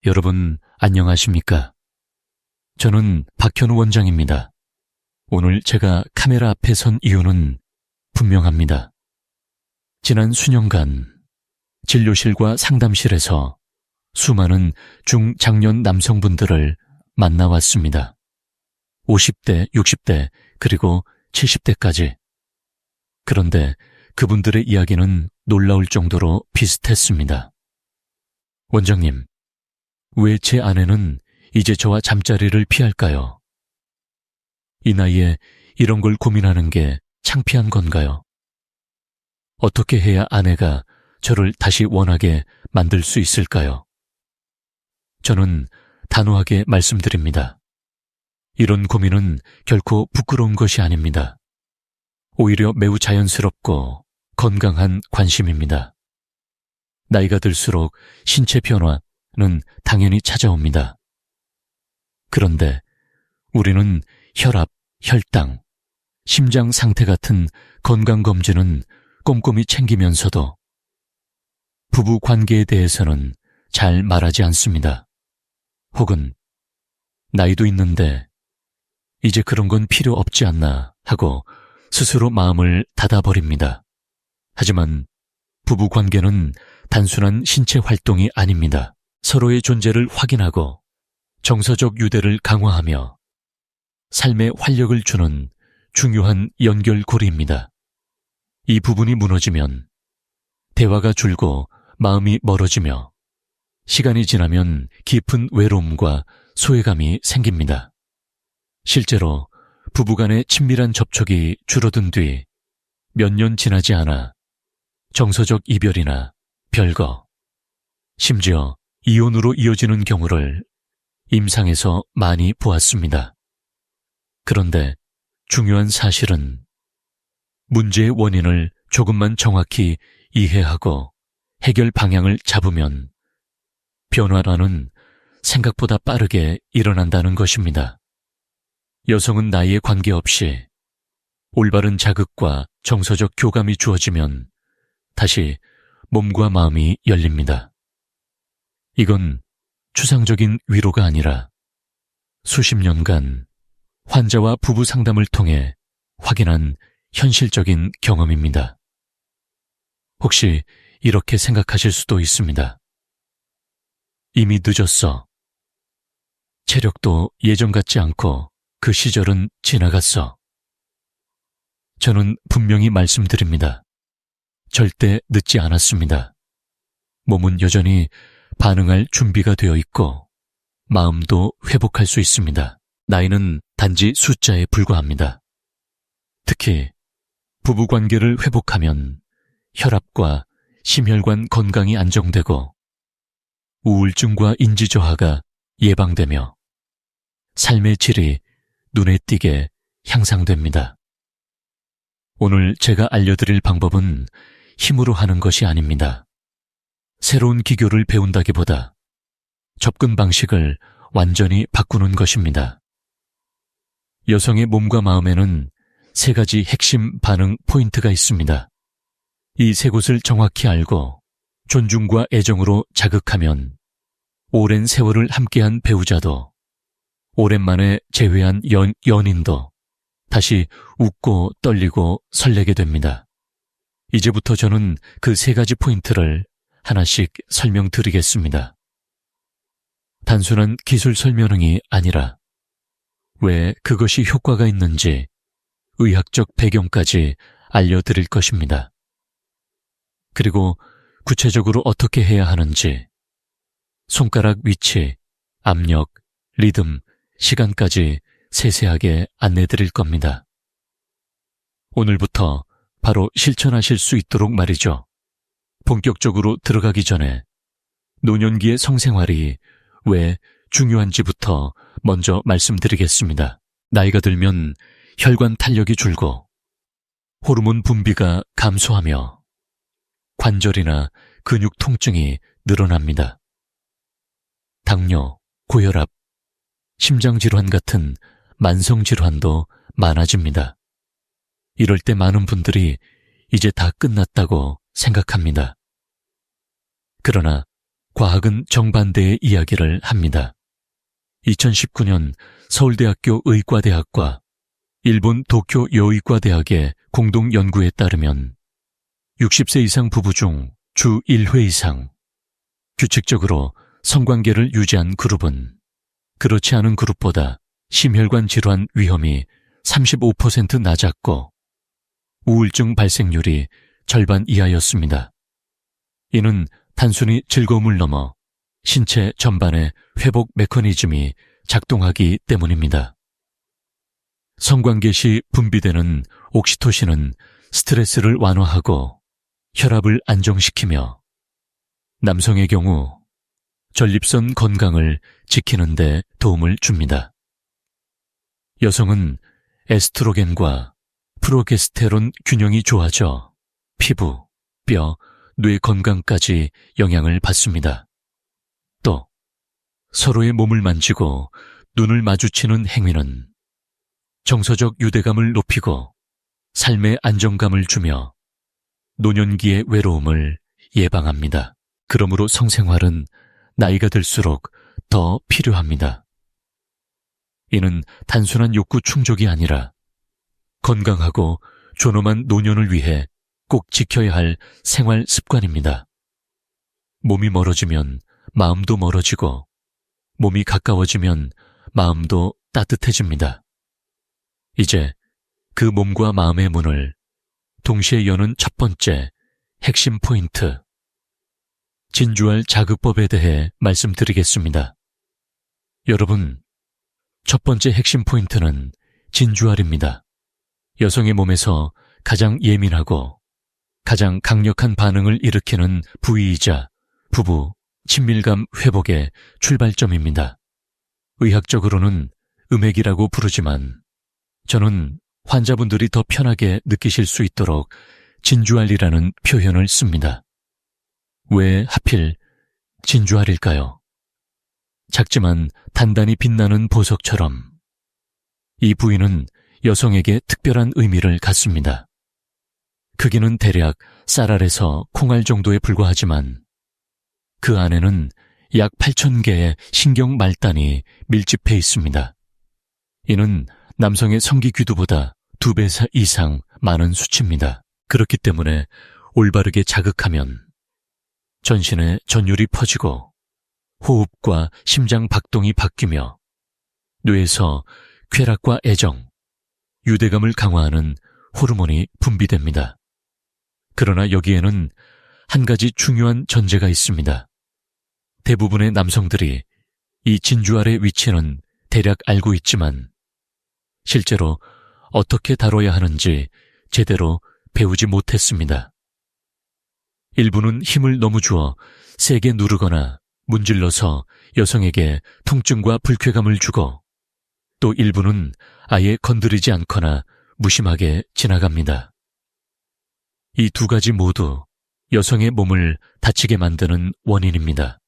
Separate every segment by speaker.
Speaker 1: 여러분 안녕하십니까? 저는 박현우 원장입니다. 오늘 제가 카메라 앞에 선 이유는 분명합니다. 지난 수년간 진료실과 상담실에서 수많은 중장년 남성분들을 만나왔습니다. 50대, 60대, 그리고 70대까지. 그런데 그분들의 이야기는 놀라울 정도로 비슷했습니다. 원장님, 왜 제 아내는 이제 저와 잠자리를 피할까요? 이 나이에 이런 걸 고민하는 게 창피한 건가요? 어떻게 해야 아내가 저를 다시 원하게 만들 수 있을까요? 저는 단호하게 말씀드립니다. 이런 고민은 결코 부끄러운 것이 아닙니다. 오히려 매우 자연스럽고 건강한 관심입니다. 나이가 들수록 신체 변화는 당연히 찾아옵니다. 그런데 우리는 혈압, 혈당, 심장 상태 같은 건강검진은 꼼꼼히 챙기면서도 부부 관계에 대해서는 잘 말하지 않습니다. 혹은 나이도 있는데 이제 그런 건 필요 없지 않나 하고 스스로 마음을 닫아버립니다. 하지만 부부 관계는 단순한 신체 활동이 아닙니다. 서로의 존재를 확인하고 정서적 유대를 강화하며 삶에 활력을 주는 중요한 연결고리입니다. 이 부분이 무너지면 대화가 줄고 마음이 멀어지며 시간이 지나면 깊은 외로움과 소외감이 생깁니다. 실제로 부부간의 친밀한 접촉이 줄어든 뒤 몇 년 지나지 않아 정서적 이별이나 별거, 심지어 이혼으로 이어지는 경우를 임상에서 많이 보았습니다. 그런데 중요한 사실은 문제의 원인을 조금만 정확히 이해하고 해결 방향을 잡으면 변화라는 생각보다 빠르게 일어난다는 것입니다. 여성은 나이에 관계없이 올바른 자극과 정서적 교감이 주어지면 다시 몸과 마음이 열립니다. 이건 추상적인 위로가 아니라 수십 년간 환자와 부부 상담을 통해 확인한 현실적인 경험입니다. 혹시 이렇게 생각하실 수도 있습니다. 이미 늦었어. 체력도 예전 같지 않고 그 시절은 지나갔어. 저는 분명히 말씀드립니다. 절대 늦지 않았습니다. 몸은 여전히 반응할 준비가 되어 있고 마음도 회복할 수 있습니다. 나이는 단지 숫자에 불과합니다. 특히 부부관계를 회복하면 혈압과 심혈관 건강이 안정되고 우울증과 인지저하가 예방되며 삶의 질이 눈에 띄게 향상됩니다. 오늘 제가 알려드릴 방법은 힘으로 하는 것이 아닙니다. 새로운 기교를 배운다기보다 접근 방식을 완전히 바꾸는 것입니다. 여성의 몸과 마음에는 3가지 핵심 반응 포인트가 있습니다. 이 3곳을 정확히 알고 존중과 애정으로 자극하면 오랜 세월을 함께한 배우자도 오랜만에 재회한 연인도 다시 웃고 떨리고 설레게 됩니다. 이제부터 저는 그 3가지 포인트를 하나씩 설명드리겠습니다. 단순한 기술 설명이 아니라 왜 그것이 효과가 있는지 의학적 배경까지 알려드릴 것입니다. 그리고 구체적으로 어떻게 해야 하는지 손가락 위치, 압력, 리듬, 시간까지 세세하게 안내드릴 겁니다. 오늘부터 바로 실천하실 수 있도록 말이죠. 본격적으로 들어가기 전에 노년기의 성생활이 왜 중요한지부터 먼저 말씀드리겠습니다. 나이가 들면 혈관 탄력이 줄고 호르몬 분비가 감소하며 관절이나 근육 통증이 늘어납니다. 당뇨, 고혈압, 심장질환 같은 만성질환도 많아집니다. 이럴 때 많은 분들이 이제 다 끝났다고 생각합니다. 그러나 과학은 정반대의 이야기를 합니다. 2019년 서울대학교 의과대학과 일본 도쿄 여의과대학의 공동 연구에 따르면 60세 이상 부부 중 주 1회 이상 규칙적으로 성관계를 유지한 그룹은 그렇지 않은 그룹보다 심혈관 질환 위험이 35% 낮았고 우울증 발생률이 절반 이하였습니다. 이는 단순히 즐거움을 넘어 신체 전반의 회복 메커니즘이 작동하기 때문입니다. 성관계 시 분비되는 옥시토신은 스트레스를 완화하고 혈압을 안정시키며 남성의 경우 전립선 건강을 지키는 데 도움을 줍니다. 여성은 에스트로겐과 프로게스테론 균형이 좋아져 피부, 뼈, 뇌 건강까지 영향을 받습니다. 또 서로의 몸을 만지고 눈을 마주치는 행위는 정서적 유대감을 높이고 삶의 안정감을 주며 노년기의 외로움을 예방합니다. 그러므로 성생활은 나이가 들수록 더 필요합니다. 이는 단순한 욕구 충족이 아니라 건강하고 존엄한 노년을 위해 꼭 지켜야 할 생활 습관입니다. 몸이 멀어지면 마음도 멀어지고 몸이 가까워지면 마음도 따뜻해집니다. 이제 그 몸과 마음의 문을 동시에 여는 첫 번째 핵심 포인트, 진주알 자극법에 대해 말씀드리겠습니다. 여러분, 첫 번째 핵심 포인트는 진주알입니다. 여성의 몸에서 가장 예민하고 가장 강력한 반응을 일으키는 부위이자 부부 친밀감 회복의 출발점입니다. 의학적으로는 음액이라고 부르지만 저는 환자분들이 더 편하게 느끼실 수 있도록 진주알이라는 표현을 씁니다. 왜 하필 진주알일까요? 작지만 단단히 빛나는 보석처럼 이 부위는 여성에게 특별한 의미를 갖습니다. 크기는 대략 쌀알에서 콩알 정도에 불과하지만 그 안에는 약 8,000개의 신경 말단이 밀집해 있습니다. 이는 남성의 성기귀두보다 2배 이상 많은 수치입니다. 그렇기 때문에 올바르게 자극하면 전신에 전율이 퍼지고 호흡과 심장 박동이 바뀌며 뇌에서 쾌락과 애정, 유대감을 강화하는 호르몬이 분비됩니다. 그러나 여기에는 한 가지 중요한 전제가 있습니다. 대부분의 남성들이 이 진주알의 위치는 대략 알고 있지만 실제로 어떻게 다뤄야 하는지 제대로 배우지 못했습니다. 일부는 힘을 너무 주어 세게 누르거나 문질러서 여성에게 통증과 불쾌감을 주고 또 일부는 아예 건드리지 않거나 무심하게 지나갑니다. 이 두 가지 모두 여성의 몸을 다치게 만드는 원인입니다.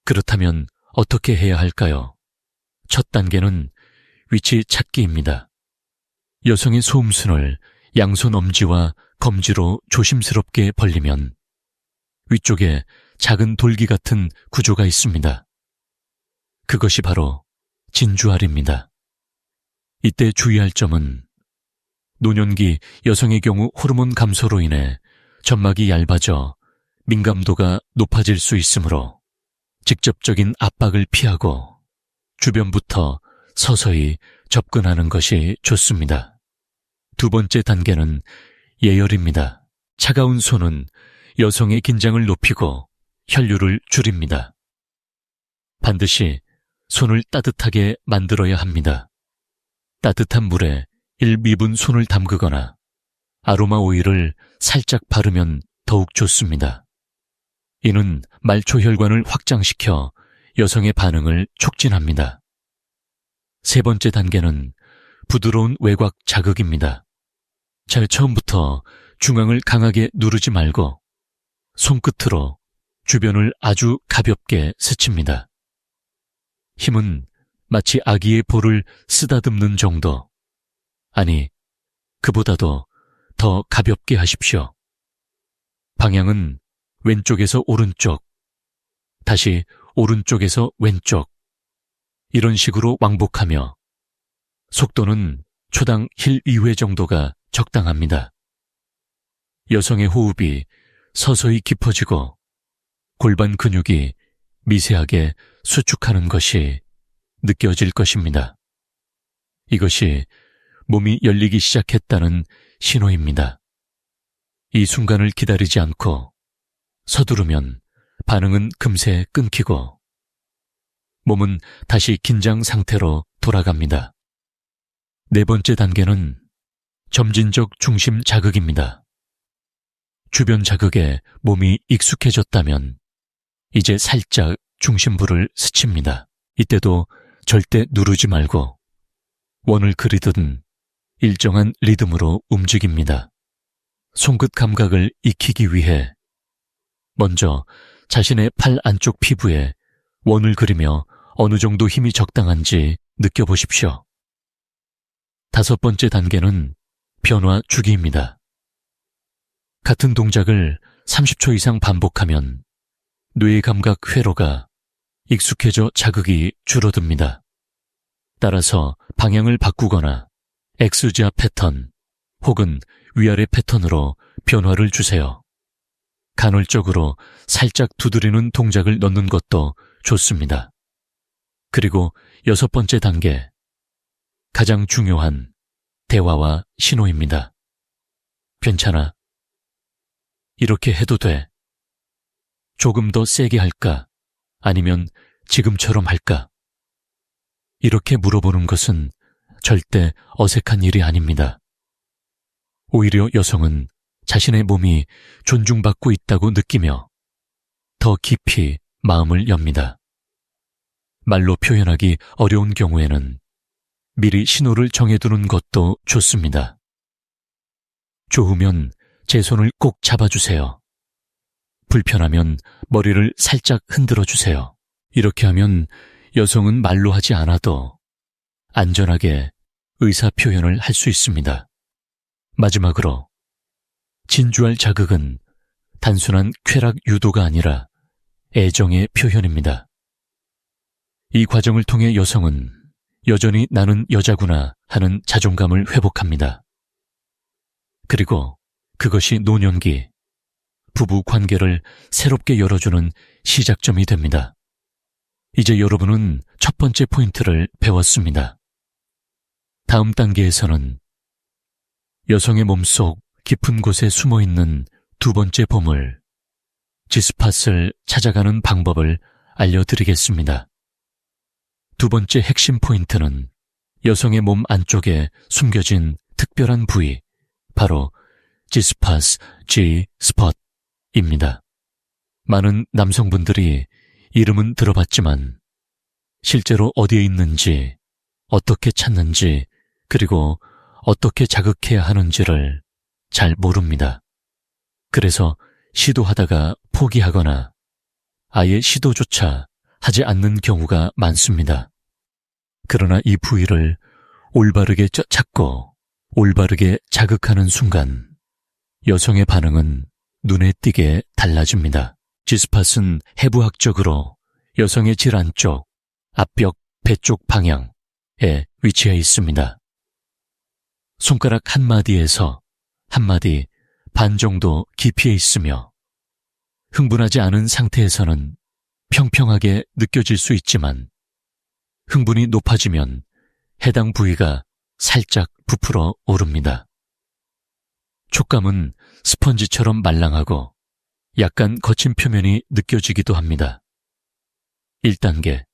Speaker 1: 그렇다면 어떻게 해야 할까요? 첫 단계는 위치 찾기입니다. 여성의 소음순을 양손 엄지와 검지로 조심스럽게 벌리면 위쪽에 작은 돌기 같은 구조가 있습니다. 그것이 바로 진주알입니다. 이때 주의할 점은 노년기 여성의 경우 호르몬 감소로 인해 점막이 얇아져 민감도가 높아질 수 있으므로 직접적인 압박을 피하고 주변부터 서서히 접근하는 것이 좋습니다. 두 번째 단계는 예열입니다. 차가운 손은 여성의 긴장을 높이고 혈류를 줄입니다. 반드시 손을 따뜻하게 만들어야 합니다. 따뜻한 물에 1미분 손을 담그거나 아로마 오일을 살짝 바르면 더욱 좋습니다. 이는 말초혈관을 확장시켜 여성의 반응을 촉진합니다. 세 번째 단계는 부드러운 외곽 자극입니다. 잘 처음부터 중앙을 강하게 누르지 말고 손끝으로 주변을 아주 가볍게 스칩니다. 힘은 마치 아기의 볼을 쓰다듬는 정도, 아니, 그보다도 더 가볍게 하십시오. 방향은 왼쪽에서 오른쪽, 다시 오른쪽에서 왼쪽, 이런 식으로 왕복하며 속도는 초당 1, 2회 정도가 적당합니다. 여성의 호흡이 서서히 깊어지고 골반 근육이 미세하게 수축하는 것이 느껴질 것입니다. 이것이 몸이 열리기 시작했다는 신호입니다. 이 순간을 기다리지 않고 서두르면 반응은 금세 끊기고 몸은 다시 긴장 상태로 돌아갑니다. 네 번째 단계는 점진적 중심 자극입니다. 주변 자극에 몸이 익숙해졌다면 이제 살짝 중심부를 스칩니다. 이때도 절대 누르지 말고 원을 그리듯 일정한 리듬으로 움직입니다. 손끝 감각을 익히기 위해 먼저 자신의 팔 안쪽 피부에 원을 그리며 어느 정도 힘이 적당한지 느껴보십시오. 다섯 번째 단계는 변화 주기입니다. 같은 동작을 30초 이상 반복하면 뇌의 감각 회로가 익숙해져 자극이 줄어듭니다. 따라서 방향을 바꾸거나 X자 패턴 혹은 위아래 패턴으로 변화를 주세요. 간헐적으로 살짝 두드리는 동작을 넣는 것도 좋습니다. 그리고 여섯 번째 단계, 가장 중요한 대화와 신호입니다. 괜찮아. 이렇게 해도 돼. 조금 더 세게 할까? 아니면 지금처럼 할까? 이렇게 물어보는 것은 절대 어색한 일이 아닙니다. 오히려 여성은 자신의 몸이 존중받고 있다고 느끼며 더 깊이 마음을 엽니다. 말로 표현하기 어려운 경우에는 미리 신호를 정해두는 것도 좋습니다. 좋으면 제 손을 꼭 잡아주세요. 불편하면 머리를 살짝 흔들어주세요. 이렇게 하면 여성은 말로 하지 않아도 안전하게 의사 표현을 할 수 있습니다. 마지막으로 진주할 자극은 단순한 쾌락 유도가 아니라 애정의 표현입니다. 이 과정을 통해 여성은 여전히 나는 여자구나 하는 자존감을 회복합니다. 그리고 그것이 노년기, 부부 관계를 새롭게 열어주는 시작점이 됩니다. 이제 여러분은 첫 번째 포인트를 배웠습니다. 다음 단계에서는 여성의 몸속 깊은 곳에 숨어있는 두 번째 보물, G스팟을 찾아가는 방법을 알려드리겠습니다. 두 번째 핵심 포인트는 여성의 몸 안쪽에 숨겨진 특별한 부위, 바로 G스팟, G스팟입니다. 많은 남성분들이 이름은 들어봤지만 실제로 어디에 있는지, 어떻게 찾는지, 그리고 어떻게 자극해야 하는지를 잘 모릅니다. 그래서 시도하다가 포기하거나 아예 시도조차 하지 않는 경우가 많습니다. 그러나 이 부위를 올바르게 찾고 올바르게 자극하는 순간 여성의 반응은 눈에 띄게 달라집니다. G스팟은 해부학적으로 여성의 질 안쪽, 앞벽, 배 쪽 방향에 위치해 있습니다. 손가락 한 마디에서 한 마디 반 정도 깊이에 있으며 흥분하지 않은 상태에서는 평평하게 느껴질 수 있지만 흥분이 높아지면 해당 부위가 살짝 부풀어 오릅니다. 촉감은 스펀지처럼 말랑하고 약간 거친 표면이 느껴지기도 합니다. 1단계,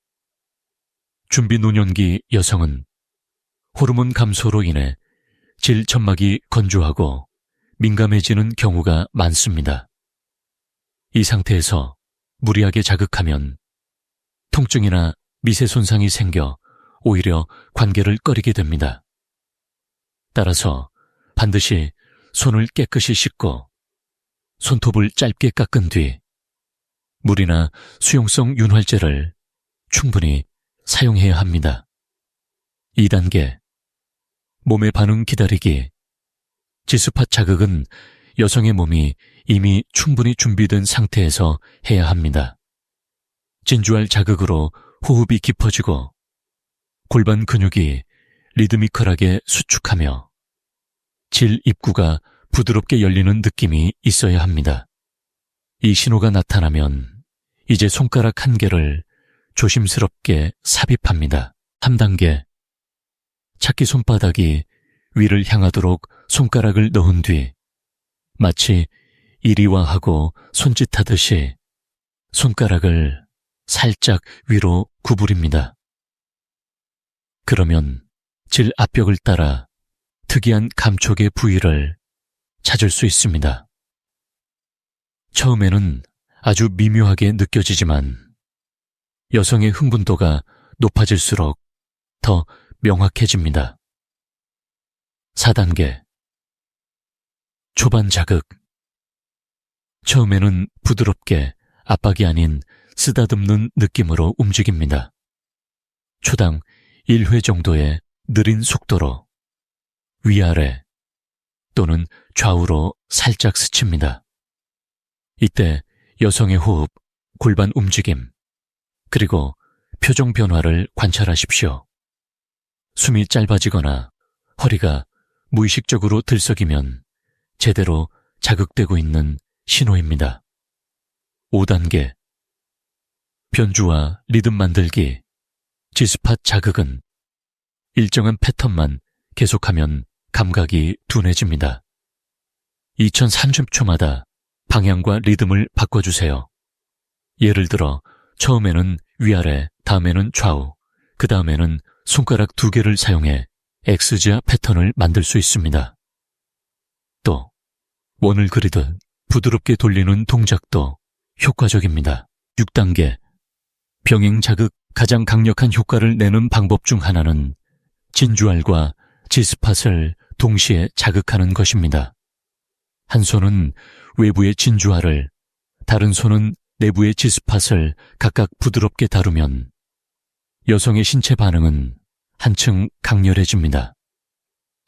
Speaker 1: 준비 노년기 여성은 호르몬 감소로 인해 질 점막이 건조하고 민감해지는 경우가 많습니다. 이 상태에서 무리하게 자극하면 통증이나 미세 손상이 생겨 오히려 관계를 꺼리게 됩니다. 따라서 반드시 손을 깨끗이 씻고 손톱을 짧게 깎은 뒤 물이나 수용성 윤활제를 충분히 사용해야 합니다. 2단계, 몸의 반응 기다리기. G스팟 자극은 여성의 몸이 이미 충분히 준비된 상태에서 해야 합니다. 진주알 자극으로 호흡이 깊어지고 골반 근육이 리드미컬하게 수축하며 질 입구가 부드럽게 열리는 느낌이 있어야 합니다. 이 신호가 나타나면 이제 손가락 한 개를 조심스럽게 삽입합니다. 3단계. 찾기 손바닥이 위를 향하도록 손가락을 넣은 뒤 마치 이리와하고 손짓하듯이 손가락을 살짝 위로 구부립니다. 그러면 질 앞벽을 따라 특이한 감촉의 부위를 찾을 수 있습니다. 처음에는 아주 미묘하게 느껴지지만 여성의 흥분도가 높아질수록 더 명확해집니다. 4단계. 초반 자극. 처음에는 부드럽게 압박이 아닌 쓰다듬는 느낌으로 움직입니다. 초당 1회 정도의 느린 속도로 위아래 또는 좌우로 살짝 스칩니다. 이때 여성의 호흡, 골반 움직임, 그리고 표정 변화를 관찰하십시오. 숨이 짧아지거나 허리가 무의식적으로 들썩이면 제대로 자극되고 있는 신호입니다. 5단계. 변주와 리듬 만들기, G스팟 자극은 일정한 패턴만 계속하면 감각이 둔해집니다. 2030초마다 방향과 리듬을 바꿔주세요. 예를 들어 처음에는 위아래, 다음에는 좌우, 그 다음에는 손가락 2개를 사용해 X자 패턴을 만들 수 있습니다. 또 원을 그리듯 부드럽게 돌리는 동작도 효과적입니다. 6단계. 병행 자극 가장 강력한 효과를 내는 방법 중 하나는 진주알과 G스팟을 동시에 자극하는 것입니다. 한 손은 외부의 진주알을, 다른 손은 내부의 G스팟을 각각 부드럽게 다루면 여성의 신체 반응은 한층 강렬해집니다.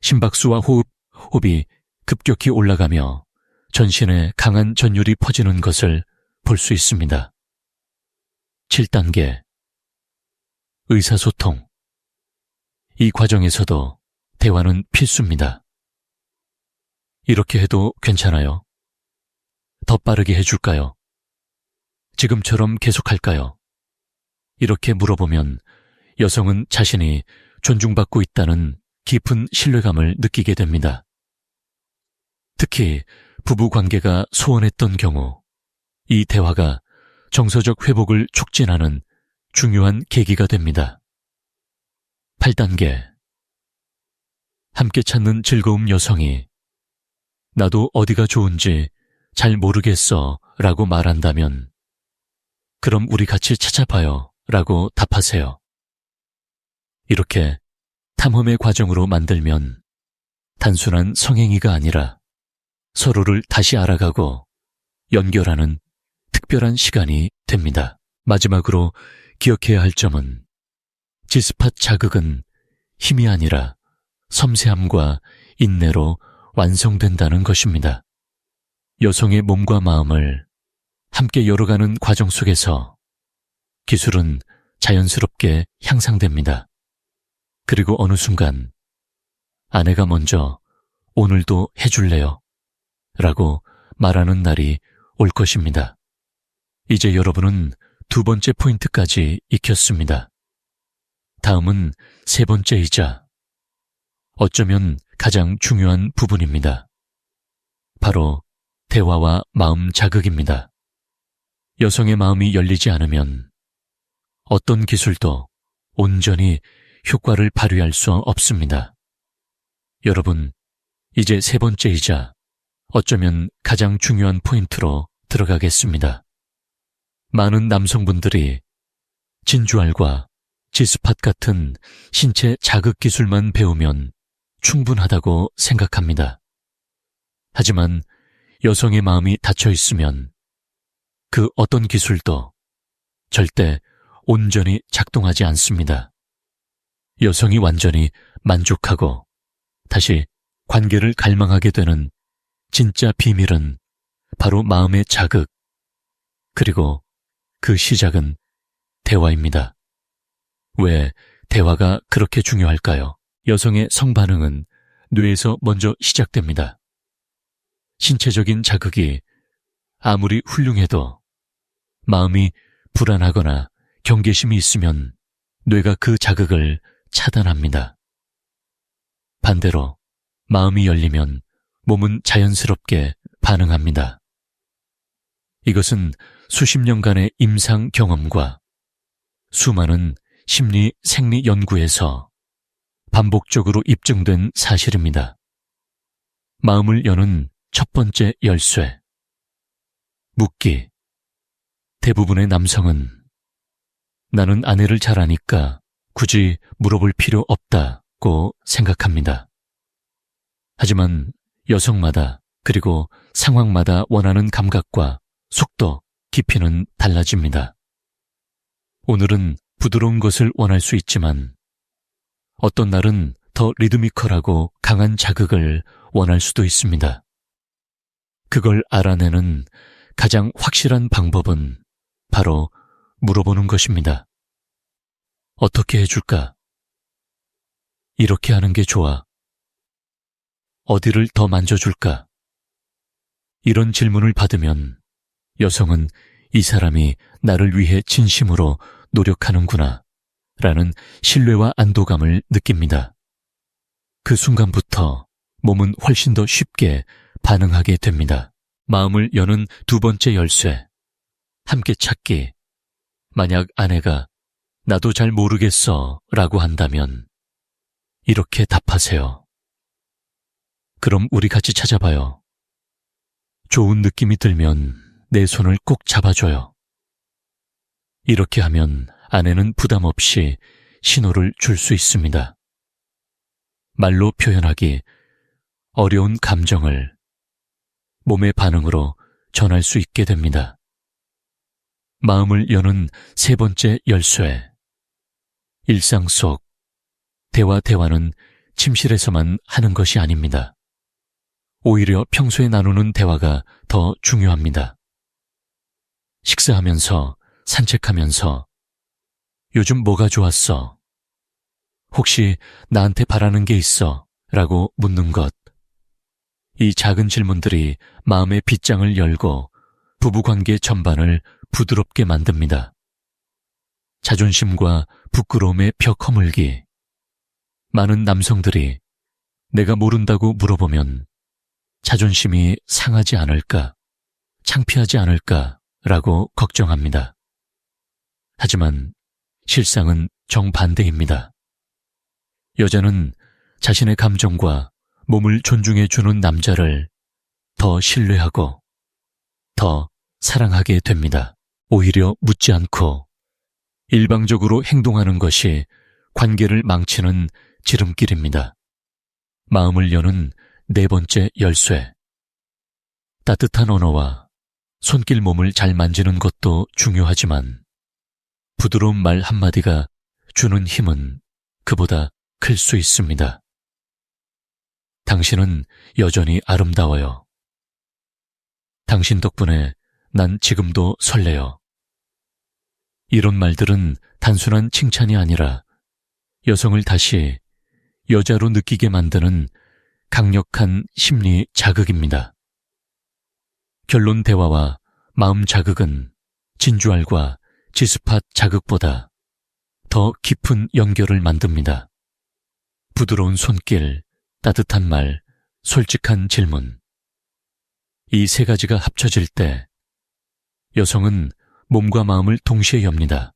Speaker 1: 심박수와 호흡이 급격히 올라가며 전신에 강한 전율이 퍼지는 것을 볼 수 있습니다. 7단계. 의사소통. 이 과정에서도 대화는 필수입니다. 이렇게 해도 괜찮아요? 더 빠르게 해줄까요? 지금처럼 계속할까요? 이렇게 물어보면 여성은 자신이 존중받고 있다는 깊은 신뢰감을 느끼게 됩니다. 특히 부부 관계가 소원했던 경우 이 대화가 정서적 회복을 촉진하는 중요한 계기가 됩니다. 8단계. 함께 찾는 즐거움. 여성이 나도 어디가 좋은지 잘 모르겠어 라고 말한다면 그럼 우리 같이 찾아봐요 라고 답하세요. 이렇게 탐험의 과정으로 만들면 단순한 성행위가 아니라 서로를 다시 알아가고 연결하는 특별한 시간이 됩니다. 마지막으로 기억해야 할 점은 G스팟 자극은 힘이 아니라 섬세함과 인내로 완성된다는 것입니다. 여성의 몸과 마음을 함께 열어가는 과정 속에서 기술은 자연스럽게 향상됩니다. 그리고 어느 순간 아내가 먼저 오늘도 해줄래요? 라고 말하는 날이 올 것입니다. 이제 여러분은 2번째 포인트까지 익혔습니다. 다음은 3번째이자 어쩌면 가장 중요한 부분입니다. 바로 대화와 마음 자극입니다. 여성의 마음이 열리지 않으면 어떤 기술도 온전히 효과를 발휘할 수 없습니다. 여러분, 이제 3번째이자 어쩌면 가장 중요한 포인트로 들어가겠습니다. 많은 남성분들이 진주알과 G스팟 같은 신체 자극 기술만 배우면 충분하다고 생각합니다. 하지만 여성의 마음이 닫혀 있으면 그 어떤 기술도 절대 온전히 작동하지 않습니다. 여성이 완전히 만족하고 다시 관계를 갈망하게 되는 진짜 비밀은 바로 마음의 자극, 그리고 그 시작은 대화입니다. 왜 대화가 그렇게 중요할까요? 여성의 성반응은 뇌에서 먼저 시작됩니다. 신체적인 자극이 아무리 훌륭해도 마음이 불안하거나 경계심이 있으면 뇌가 그 자극을 차단합니다. 반대로 마음이 열리면 몸은 자연스럽게 반응합니다. 이것은 수십 년간의 임상 경험과 수많은 심리 생리 연구에서 반복적으로 입증된 사실입니다. 마음을 여는 첫 번째 열쇠. 묻기. 대부분의 남성은 나는 아내를 잘 아니까 굳이 물어볼 필요 없다고 생각합니다. 하지만 여성마다 그리고 상황마다 원하는 감각과 속도, 깊이는 달라집니다. 오늘은 부드러운 것을 원할 수 있지만 어떤 날은 더 리드미컬하고 강한 자극을 원할 수도 있습니다. 그걸 알아내는 가장 확실한 방법은 바로 물어보는 것입니다. 어떻게 해줄까? 이렇게 하는 게 좋아. 어디를 더 만져줄까? 이런 질문을 받으면 여성은 이 사람이 나를 위해 진심으로 노력하는구나 라는 신뢰와 안도감을 느낍니다. 그 순간부터 몸은 훨씬 더 쉽게 반응하게 됩니다. 마음을 여는 두 번째 열쇠, 함께 찾기. 만약 아내가 나도 잘 모르겠어 라고 한다면 이렇게 답하세요. 그럼 우리 같이 찾아봐요. 좋은 느낌이 들면 내 손을 꼭 잡아줘요. 이렇게 하면 아내는 부담 없이 신호를 줄 수 있습니다. 말로 표현하기 어려운 감정을 몸의 반응으로 전할 수 있게 됩니다. 마음을 여는 세 번째 열쇠. 일상 속 대화는 침실에서만 하는 것이 아닙니다. 오히려 평소에 나누는 대화가 더 중요합니다. 식사하면서, 산책하면서 요즘 뭐가 좋았어? 혹시 나한테 바라는 게 있어? 라고 묻는 것. 이 작은 질문들이 마음의 빗장을 열고 부부관계 전반을 부드럽게 만듭니다. 자존심과 부끄러움의 벽 허물기. 많은 남성들이 내가 모른다고 물어보면 자존심이 상하지 않을까, 창피하지 않을까 라고 걱정합니다. 하지만 실상은 정반대입니다. 여자는 자신의 감정과 몸을 존중해주는 남자를 더 신뢰하고 더 사랑하게 됩니다. 오히려 묻지 않고 일방적으로 행동하는 것이 관계를 망치는 지름길입니다. 마음을 여는 네 번째 열쇠. 따뜻한 언어와 손길 몸을 잘 만지는 것도 중요하지만 부드러운 말 한마디가 주는 힘은 그보다 클 수 있습니다. 당신은 여전히 아름다워요. 당신 덕분에 난 지금도 설레요. 이런 말들은 단순한 칭찬이 아니라 여성을 다시 여자로 느끼게 만드는 강력한 심리 자극입니다. 결론 대화와 마음 자극은 진주알과 지스팟 자극보다 더 깊은 연결을 만듭니다. 부드러운 손길, 따뜻한 말, 솔직한 질문. 이 세 가지가 합쳐질 때 여성은 몸과 마음을 동시에 엽니다.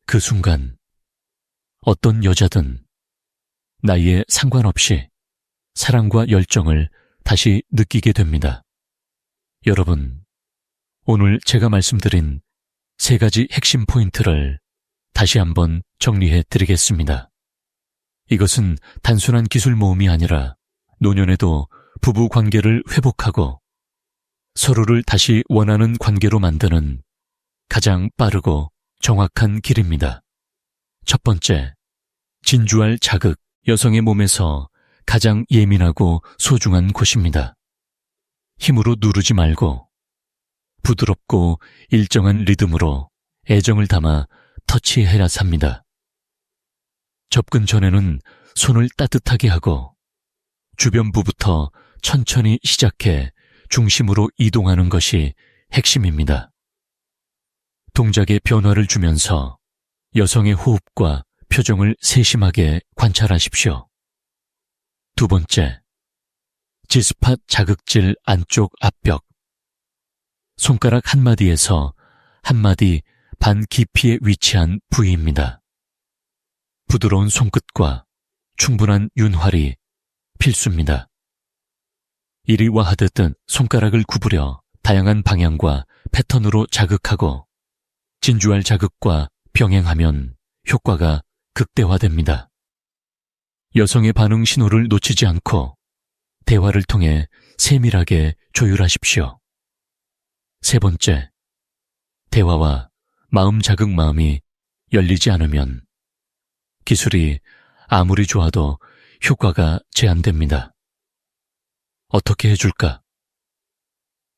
Speaker 1: 그 순간 어떤 여자든 나이에 상관없이 사랑과 열정을 다시 느끼게 됩니다. 여러분, 오늘 제가 말씀드린 세 가지 핵심 포인트를 다시 한번 정리해 드리겠습니다. 이것은 단순한 기술 모음이 아니라 노년에도 부부 관계를 회복하고 서로를 다시 원하는 관계로 만드는 가장 빠르고 정확한 길입니다. 첫 번째, 진주알 자극. 여성의 몸에서 가장 예민하고 소중한 곳입니다. 힘으로 누르지 말고 부드럽고 일정한 리듬으로 애정을 담아 터치해야 삽니다. 접근 전에는 손을 따뜻하게 하고 주변부부터 천천히 시작해 중심으로 이동하는 것이 핵심입니다. 동작의 변화를 주면서 여성의 호흡과 표정을 세심하게 관찰하십시오. 두 번째, G스팟 자극질 안쪽 앞벽. 손가락 한마디에서 한마디 반 깊이에 위치한 부위입니다. 부드러운 손끝과 충분한 윤활이 필수입니다. 이리와 하듯 손가락을 구부려 다양한 방향과 패턴으로 자극하고 진주알 자극과 병행하면 효과가 극대화됩니다. 여성의 반응 신호를 놓치지 않고 대화를 통해 세밀하게 조율하십시오. 세 번째, 대화와 마음 자극 마음이 열리지 않으면 기술이 아무리 좋아도 효과가 제한됩니다. 어떻게 해줄까?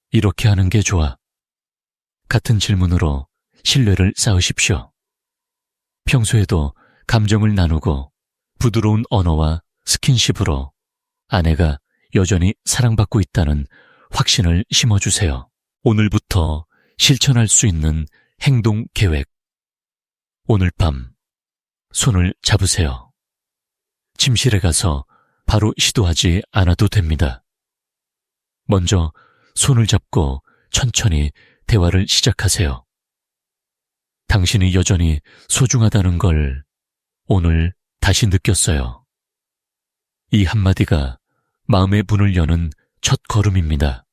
Speaker 1: 이렇게 하는 게 좋아. 같은 질문으로 신뢰를 쌓으십시오. 평소에도 감정을 나누고 부드러운 언어와 스킨십으로 아내가 여전히 사랑받고 있다는 확신을 심어주세요. 오늘부터 실천할 수 있는 행동 계획. 오늘 밤 손을 잡으세요. 침실에 가서 바로 시도하지 않아도 됩니다. 먼저 손을 잡고 천천히 대화를 시작하세요. 당신이 여전히 소중하다는 걸 오늘 다시 느꼈어요. 이 한마디가 마음의 문을 여는 첫 걸음입니다.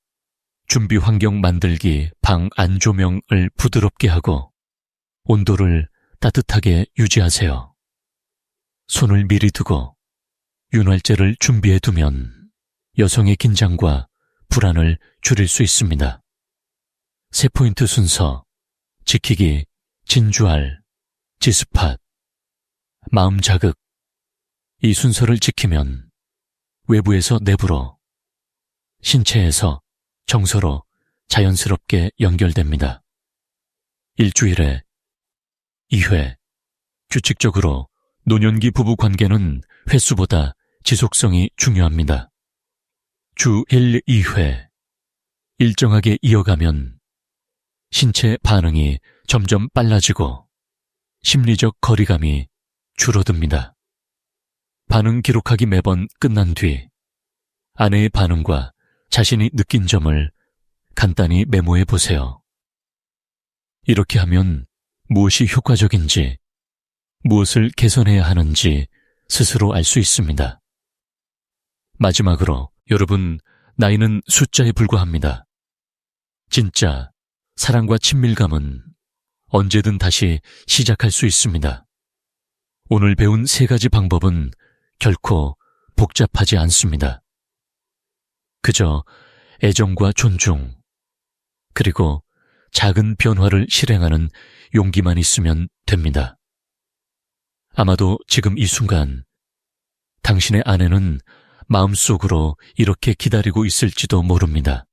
Speaker 1: 준비 환경 만들기 방 안조명을 부드럽게 하고 온도를 따뜻하게 유지하세요. 손을 미리 두고 윤활제를 준비해 두면 여성의 긴장과 불안을 줄일 수 있습니다. 세 포인트 순서, 지키기, 진주알, G스팟, 마음 자극. 이 순서를 지키면 외부에서 내부로, 신체에서 정서로 자연스럽게 연결됩니다. 일주일에 2회, 규칙적으로 노년기 부부 관계는 횟수보다 지속성이 중요합니다. 주 1, 2회, 일정하게 이어가면 신체 반응이 점점 빨라지고 심리적 거리감이 줄어듭니다. 반응 기록하기 매번 끝난 뒤 아내의 반응과 자신이 느낀 점을 간단히 메모해 보세요. 이렇게 하면 무엇이 효과적인지, 무엇을 개선해야 하는지 스스로 알 수 있습니다. 마지막으로 여러분, 나이는 숫자에 불과합니다. 진짜 사랑과 친밀감은 언제든 다시 시작할 수 있습니다. 오늘 배운 3가지 방법은 결코 복잡하지 않습니다. 그저 애정과 존중, 그리고 작은 변화를 실행하는 용기만 있으면 됩니다. 아마도 지금 이 순간 당신의 아내는 마음속으로 이렇게 기다리고 있을지도 모릅니다.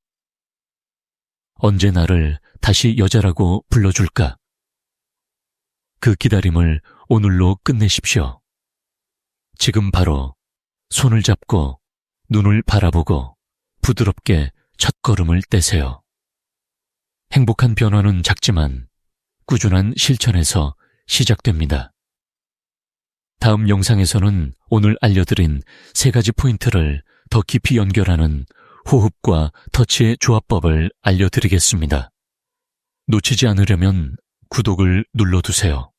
Speaker 1: 언제 나를 다시 여자라고 불러줄까? 그 기다림을 오늘로 끝내십시오. 지금 바로 손을 잡고 눈을 바라보고 부드럽게 첫걸음을 떼세요. 행복한 변화는 작지만 꾸준한 실천에서 시작됩니다. 다음 영상에서는 오늘 알려드린 3가지 포인트를 더 깊이 연결하는 호흡과 터치의 조합법을 알려드리겠습니다. 놓치지 않으려면 구독을 눌러두세요.